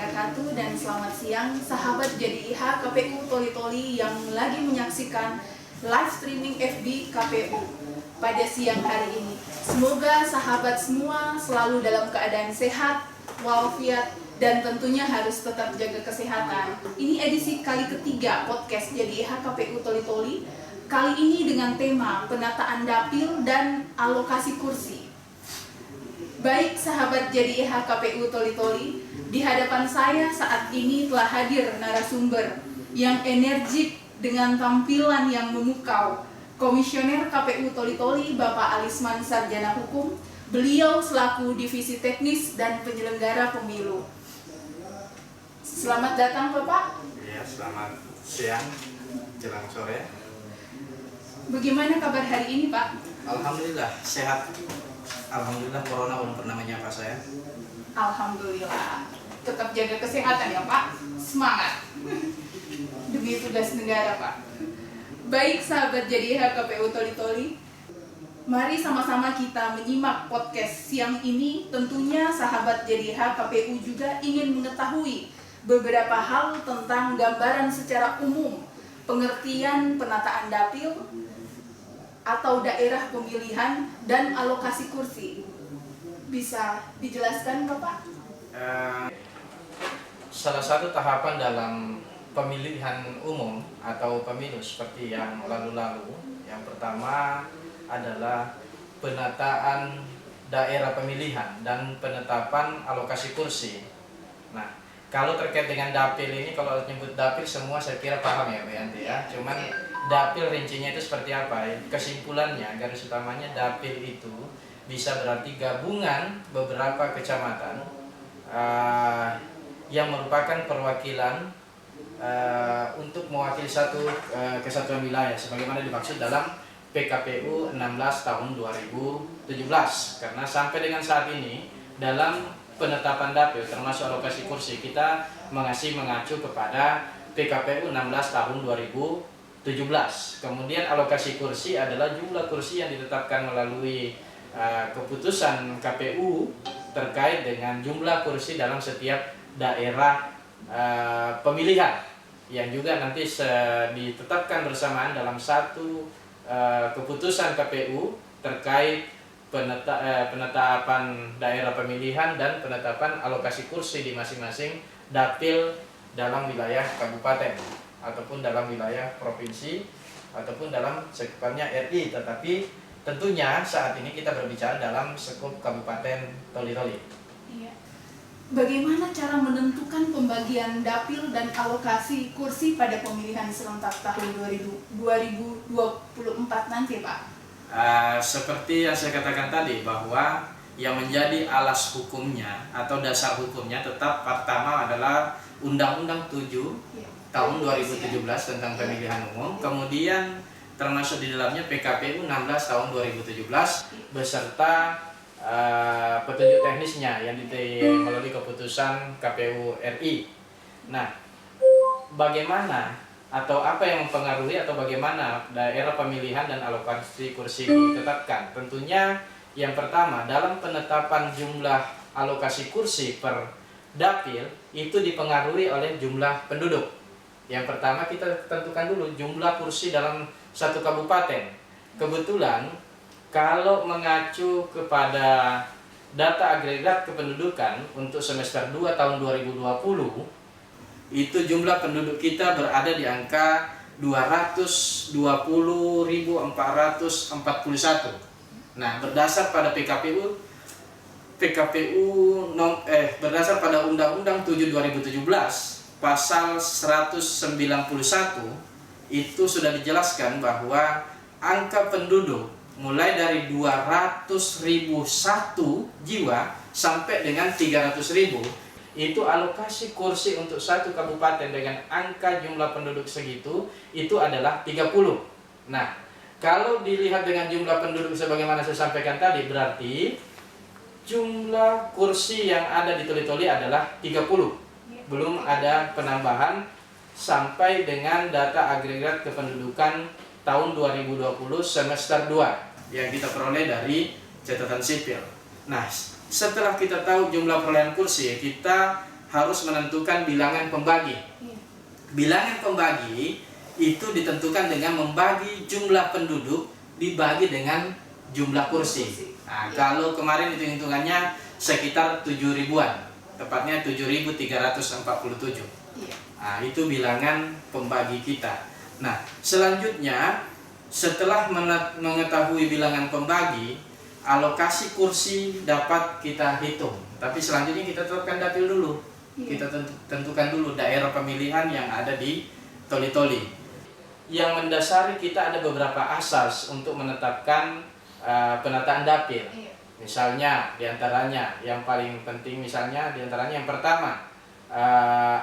wabarakatuh dan selamat siang sahabat JDIH KPU Toli-Toli yang lagi menyaksikan live streaming FB KPU pada siang hari ini. Semoga sahabat semua selalu dalam keadaan sehat, walafiat, dan tentunya harus tetap jaga kesehatan. Ini edisi kali ketiga podcast JDIH KPU Toli-Toli. Kali ini dengan tema penataan dapil dan alokasi kursi. Baik sahabat JDIH KPU Toli-Toli, di hadapan saya saat ini telah hadir narasumber yang energik dengan tampilan yang memukau. Komisioner KPU Toli-Toli Bapak Alisman Sarjana Hukum, beliau selaku Divisi Teknis dan Penyelenggara Pemilu. Selamat datang Bapak. Ya, selamat siang, jelang sore. Bagaimana kabar hari ini Pak? Alhamdulillah, sehat. Alhamdulillah, corona belum pernah menyapa saya. Alhamdulillah. Tetap jaga kesehatan ya Pak. Semangat. Demi tugas negara Pak. Baik sahabat JDIH KPU Toli-Toli, mari sama-sama kita menyimak podcast siang ini. Tentunya sahabat JDIH KPU juga ingin mengetahui beberapa hal tentang gambaran secara umum pengertian penataan dapil atau daerah pemilihan dan alokasi kursi. Bisa dijelaskan Bapak? Salah satu tahapan dalam pemilihan umum atau pemilu seperti yang lalu-lalu, yang pertama adalah penataan daerah pemilihan dan penetapan alokasi kursi. Nah, kalau terkait dengan dapil ini, kalau nyebut dapil semua saya kira paham ya Bu Yanti ya. Cuman dapil rincinya itu seperti apa? Kesimpulannya, garis utamanya dapil itu bisa berarti gabungan beberapa kecamatan yang merupakan perwakilan untuk mewakili satu kesatuan wilayah sebagaimana dimaksud dalam PKPU 16 tahun 2017. Karena sampai dengan saat ini dalam penetapan dapil termasuk alokasi kursi kita masih mengacu kepada PKPU 16 tahun 2017. Kemudian alokasi kursi adalah jumlah kursi yang ditetapkan melalui keputusan KPU terkait dengan jumlah kursi dalam setiap daerah pemilihan yang juga nanti ditetapkan bersamaan dalam satu keputusan KPU terkait penetapan daerah pemilihan dan penetapan alokasi kursi di masing-masing dapil dalam wilayah kabupaten ataupun dalam wilayah provinsi ataupun dalam sekupannya RI. Tetapi tentunya saat ini kita berbicara dalam sekup Kabupaten Toli-Toli. Iya. Bagaimana cara menentukan pembagian dapil dan alokasi kursi pada pemilihan serentak tahun 2024 nanti Pak? Seperti yang saya katakan tadi, bahwa yang menjadi alas hukumnya atau dasar hukumnya tetap pertama adalah Undang-Undang 7 tahun 2017 tentang pemilihan umum, kemudian termasuk di dalamnya PKPU 16 tahun 2017 beserta petunjuk teknisnya yang melalui keputusan KPU RI. Nah, bagaimana atau apa yang mempengaruhi atau bagaimana daerah pemilihan dan alokasi kursi ditetapkan? Tentunya yang pertama, dalam penetapan jumlah alokasi kursi per dapil itu dipengaruhi oleh jumlah penduduk. Yang pertama kita tentukan dulu jumlah kursi dalam satu kabupaten. Kebetulan kalau mengacu kepada data agregat kependudukan untuk semester 2 tahun 2020, itu jumlah penduduk kita berada di angka 220.441. Nah, berdasar pada berdasar pada Undang-Undang 7 2017 pasal 191 itu sudah dijelaskan bahwa angka penduduk mulai dari 200.001 jiwa sampai dengan 300.000 itu alokasi kursi untuk satu kabupaten dengan angka jumlah penduduk segitu itu adalah 30. Nah, kalau dilihat dengan jumlah penduduk sebagaimana saya sampaikan tadi, berarti jumlah kursi yang ada di Toli-Toli adalah 30. Belum ada penambahan sampai dengan data agregat kependudukan tahun 2020 semester 2 yang kita peroleh dari catatan sipil. Nah, setelah kita tahu jumlah perolehan kursi, kita harus menentukan bilangan pembagi. Bilangan pembagi itu ditentukan dengan membagi jumlah penduduk dibagi dengan jumlah kursi. Nah, kalau kemarin hitungannya sekitar 7 ribuan, tepatnya 7.347. Nah, itu bilangan pembagi kita. Nah, selanjutnya setelah mengetahui bilangan pembagi, alokasi kursi dapat kita hitung. Tapi selanjutnya kita tetapkan dapil dulu. Kita tentukan dulu daerah pemilihan yang ada di Toli-Toli. Yang mendasari kita ada beberapa asas untuk menetapkan penataan dapil. Misalnya diantaranya yang paling penting, misalnya diantaranya yang pertama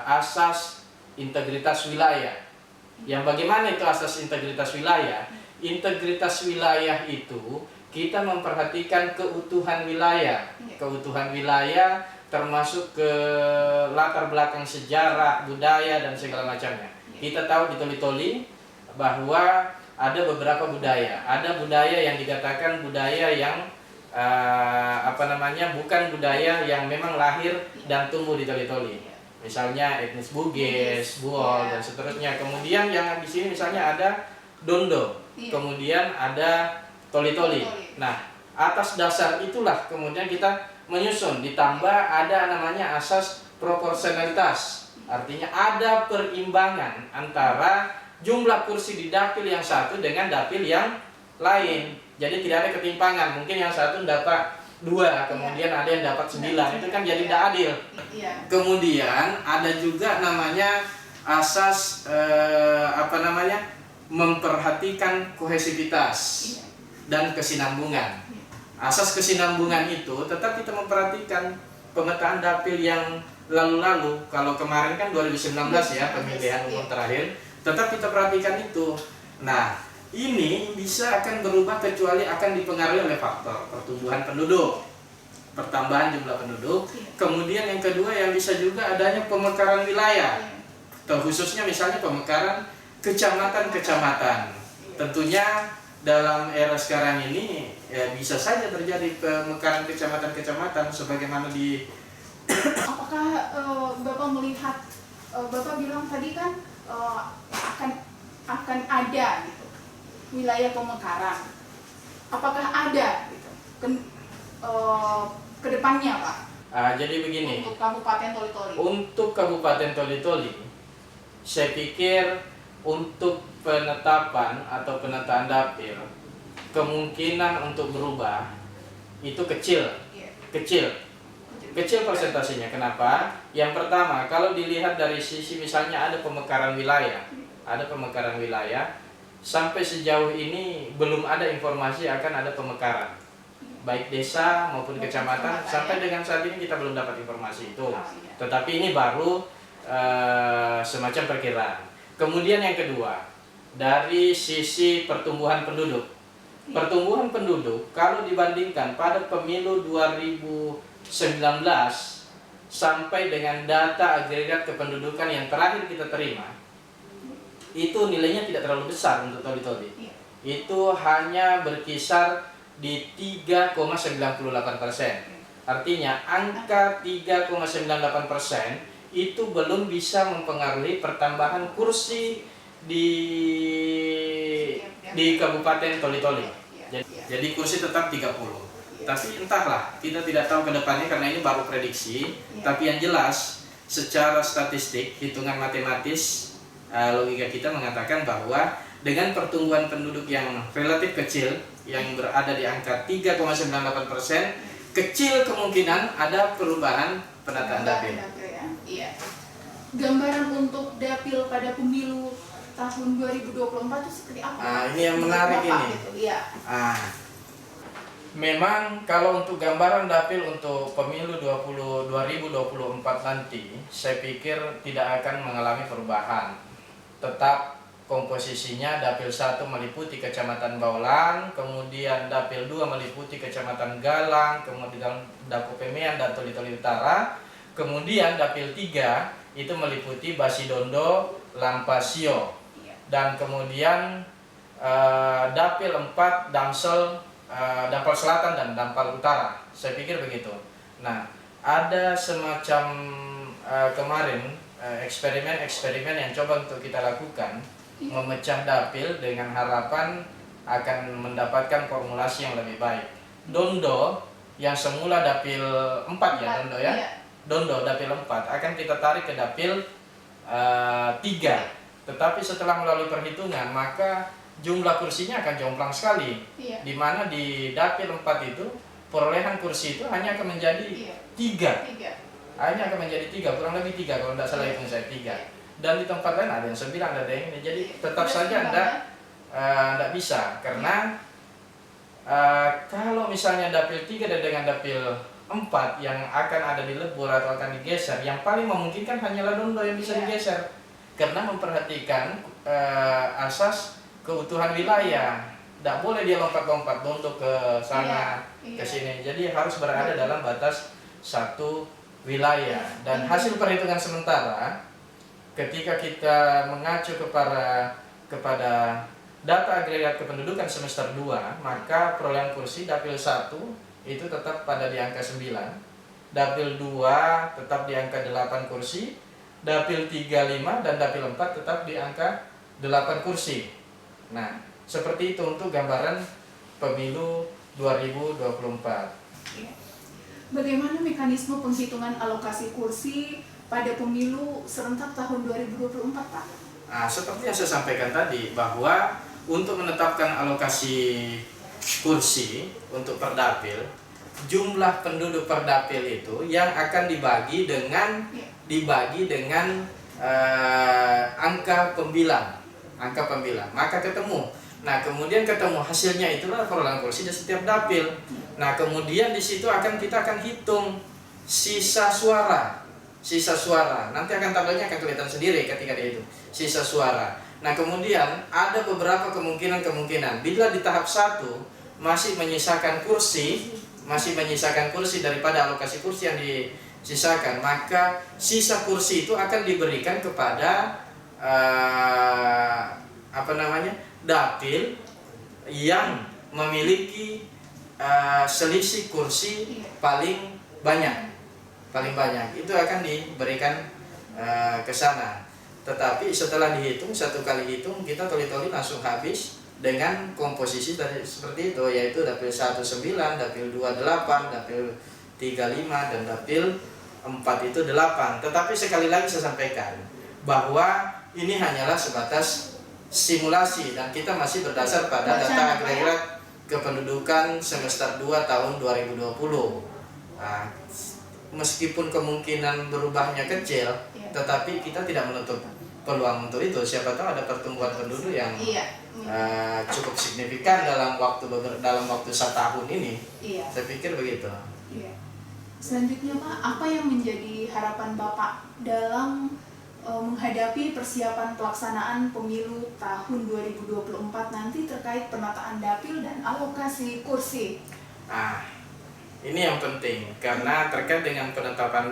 asas integritas wilayah. Yang bagaimana itu asas integritas wilayah? Integritas wilayah itu kita memperhatikan keutuhan wilayah. Keutuhan wilayah termasuk ke latar belakang sejarah, budaya dan segala macamnya. Kita tahu di Toli-Toli bahwa ada beberapa budaya. Ada budaya yang dikatakan budaya yang bukan budaya yang memang lahir dan tumbuh di Toli-Toli. Misalnya etnis Bugis, Buol dan seterusnya. Kemudian yang di sini misalnya ada Dondo, kemudian ada Toli-Toli. Nah, atas dasar itulah kemudian kita menyusun, ditambah ada namanya asas proporsionalitas. Artinya ada perimbangan antara jumlah kursi di dapil yang satu dengan dapil yang lain. Jadi tidak ada ketimpangan. Mungkin yang satu dapat 2, kemudian ada yang dapat 9. Itu kan jadi tidak adil. Kemudian ada juga namanya asas memperhatikan kohesivitas dan kesinambungan. Asas kesinambungan itu tetap kita memperhatikan pemetaan dapil yang lalu-lalu. Kalau kemarin kan 2019 ya pemilihan umum terakhir, tetap kita perhatikan itu. Nah, ini bisa akan berubah kecuali akan dipengaruhi oleh faktor pertumbuhan penduduk, pertambahan jumlah penduduk. Kemudian yang kedua yang bisa juga adanya pemekaran wilayah, khususnya misalnya pemekaran kecamatan-kecamatan. Tentunya dalam era sekarang ini ya bisa saja terjadi pemekaran kecamatan-kecamatan sebagaimana di. Apakah Bapak melihat, Bapak bilang tadi kan akan ada gitu wilayah pemekaran. Apakah ada gitu ke depannya, Pak? Jadi begini. Untuk Kabupaten Toli-Toli. Untuk Kabupaten Toli-Toli, saya pikir untuk penetapan atau penataan dapil kemungkinan untuk berubah itu kecil. Kecil persentasenya. Kenapa? Yang pertama, kalau dilihat dari sisi misalnya ada pemekaran wilayah, sampai sejauh ini belum ada informasi akan ada pemekaran, baik desa maupun kecamatan. Sampai dengan saat ini kita belum dapat informasi itu. Tetapi ini baru semacam perkiraan. Kemudian yang kedua, dari sisi pertumbuhan penduduk. Pertumbuhan penduduk kalau dibandingkan pada pemilu 2019 sampai dengan data agregat kependudukan yang terakhir kita terima, itu nilainya tidak terlalu besar untuk Toli-Toli. Itu hanya berkisar di 3,98%. Artinya angka 3,98% itu belum bisa mempengaruhi pertambahan kursi di Kabupaten Toli-Toli. Jadi kursi tetap 30. Tapi entahlah, kita tidak tahu ke depannya karena ini baru prediksi. Tapi yang jelas secara statistik, hitungan matematis, logika kita mengatakan bahwa dengan pertumbuhan penduduk yang relatif kecil, yang berada di angka 3,98%, kecil kemungkinan ada perubahan penataan dapil. Gambaran untuk dapil pada pemilu tahun 2024 itu seperti apa? Ini yang menarik ini. Gitu. Memang kalau untuk gambaran dapil untuk pemilu 2024 nanti, saya pikir tidak akan mengalami perubahan. Tetap komposisinya dapil 1 meliputi Kecamatan Baulang, kemudian dapil 2 meliputi Kecamatan Galang, kemudian Dapopemean dan Toli-Toli Utara, kemudian dapil 3 itu meliputi Basidondo, Lampasio, dan kemudian dapil 4 Dampal Selatan dan Dampal Utara. Saya pikir begitu. Nah, ada semacam kemarin eksperimen yang coba untuk kita lakukan, memecah dapil dengan harapan akan mendapatkan formulasi yang lebih baik. Dondo yang semula dapil 4 ya, Dondo ya. Iya. Dondo dapil 4 akan kita tarik ke dapil 3. Tetapi setelah melalui perhitungan maka jumlah kursinya akan jomplang sekali. Iya. Di mana di dapil 4 itu perolehan kursi itu hanya akan menjadi 3. Hanya akan menjadi 3, kurang lebih 3 kalau tidak salah hitung saya 3. Dan di tempat lain ada yang 9, ada yang ini. Jadi tetap saja Anda bisa, karena kalau misalnya dapil 3 dan dengan dapil 4 yang akan ada di lebur atau akan digeser, yang paling memungkinkan hanyalah Dondo yang bisa digeser, karena memperhatikan asas keutuhan wilayah. Tidak boleh dia lompat-lompat Dondo ke sana, ke sini. Jadi harus berada dalam batas satu wilayah. Dan hasil perhitungan sementara ketika kita mengacu kepada data agregat kependudukan semester 2, maka perolehan kursi dapil 1 itu tetap pada di angka 9, dapil 2 tetap di angka 8 kursi, dapil 3, 5 dan dapil 4 tetap di angka 8 kursi. Nah, seperti itu untuk gambaran pemilu 2024. Bagaimana mekanisme penghitungan alokasi kursi pada pemilu serentak tahun 2024, Pak? Nah, seperti yang saya sampaikan tadi, bahwa untuk menetapkan alokasi kursi untuk per dapil, jumlah penduduk per dapil itu yang akan dibagi dengan angka pembilang, maka ketemu. Nah, kemudian ketemu hasilnya itulah perolehan kursi di setiap dapil. Nah, kemudian di situ kita akan hitung sisa suara. Nanti tabelnya akan kelihatan sendiri ketika dihitung sisa suara. Nah, kemudian ada beberapa kemungkinan bila di tahap 1 masih menyisakan kursi daripada alokasi kursi yang disisakan, maka sisa kursi itu akan diberikan kepada dapil yang memiliki selisih kursi paling banyak. Itu akan diberikan ke sana. Tetapi setelah dihitung, satu kali hitung kita toli-toli langsung habis dengan komposisi tadi seperti itu, yaitu dapil 1 9, dapil 2 8, dapil 3 5 dan dapil 4 itu 8. Tetapi sekali lagi saya sampaikan bahwa ini hanyalah sebatas simulasi dan kita masih berdasar pada data agregat kependudukan semester 2 tahun 2020. Nah, meskipun kemungkinan berubahnya kecil, tetapi kita tidak menutup peluang untuk itu. Siapa tahu ada pertumbuhan penduduk yang cukup signifikan dalam waktu 1 tahun ini. Saya pikir begitu. Selanjutnya, Pak, apa yang menjadi harapan Bapak dalam menghadapi persiapan pelaksanaan pemilu tahun 2024 nanti terkait penataan dapil dan alokasi kursi? Nah, ini yang penting karena terkait dengan penetapan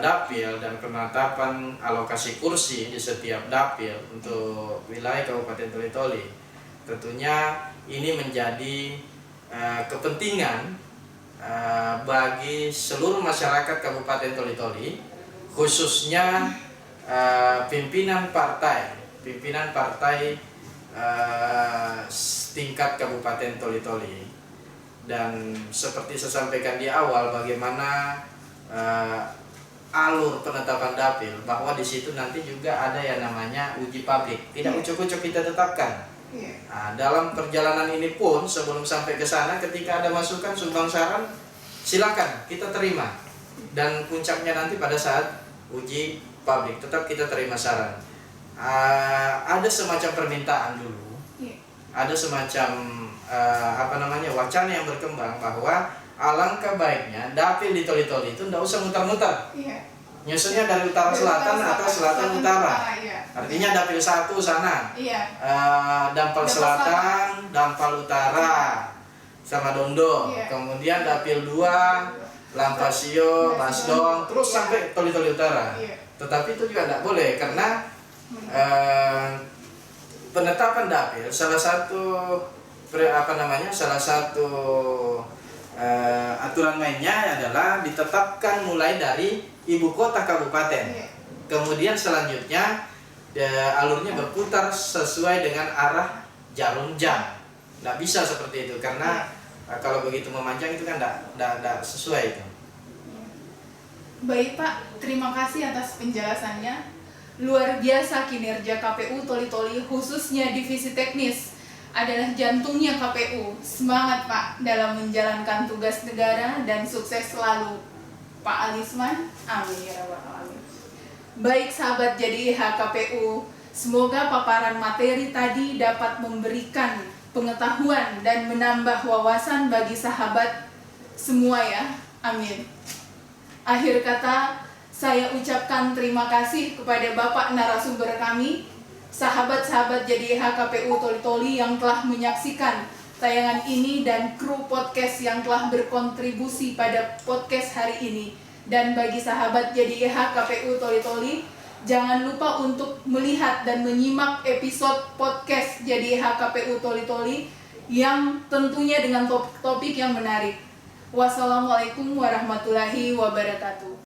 dapil dan penetapan alokasi kursi di setiap dapil untuk wilayah Kabupaten Toli-Toli. Tentunya ini menjadi kepentingan bagi seluruh masyarakat Kabupaten Toli-Toli, khususnya pimpinan partai tingkat Kabupaten Toli-Toli. Dan seperti saya sampaikan di awal, bagaimana alur penetapan dapil, bahwa di situ nanti juga ada yang namanya uji publik, tidak ucuk-ucuk kita tetapkan. Nah, dalam perjalanan ini pun sebelum sampai ke sana, ketika ada masukan, sumbang saran, silakan kita terima. Dan puncaknya nanti pada saat uji publik tetap kita terima saran. Ada semacam permintaan dulu, ada semacam wacana yang berkembang bahwa alangkah baiknya dapil di Toli-Toli itu tidak usah muter-muter. Nyusunnya dari utara selatan atau selatan utara. Artinya dapil 1 sana, Dampal Selatan, Dampal Utara, sama Dondo. Kemudian dapil 2 Lampasio, Basdong, terus sampai Toli-Toli Utara. Tetapi itu juga tidak boleh karena penetapan dapil salah satu aturan mainnya adalah ditetapkan mulai dari ibu kota kabupaten. Iya. Kemudian selanjutnya alurnya berputar sesuai dengan arah jarum jam. Nggak bisa seperti itu karena kalau begitu memanjang itu kan nggak sesuai itu. Baik Pak, terima kasih atas penjelasannya. Luar biasa kinerja KPU Toli-Toli, khususnya divisi teknis adalah jantungnya KPU. Semangat Pak dalam menjalankan tugas negara dan sukses selalu Pak Alisman. Amin ya rabbal alamin. Baik sahabat jadi KPU, semoga paparan materi tadi dapat memberikan pengetahuan dan menambah wawasan bagi sahabat semua ya. Amin. Akhir kata, saya ucapkan terima kasih kepada Bapak narasumber kami, sahabat-sahabat jadi KPU Toli-Toli yang telah menyaksikan tayangan ini dan kru podcast yang telah berkontribusi pada podcast hari ini. Dan bagi sahabat jadi KPU Toli-Toli, jangan lupa untuk melihat dan menyimak episode podcast jadi KPU Toli-Toli yang tentunya dengan topik yang menarik. Wassalamualaikum warahmatullahi wabarakatuh.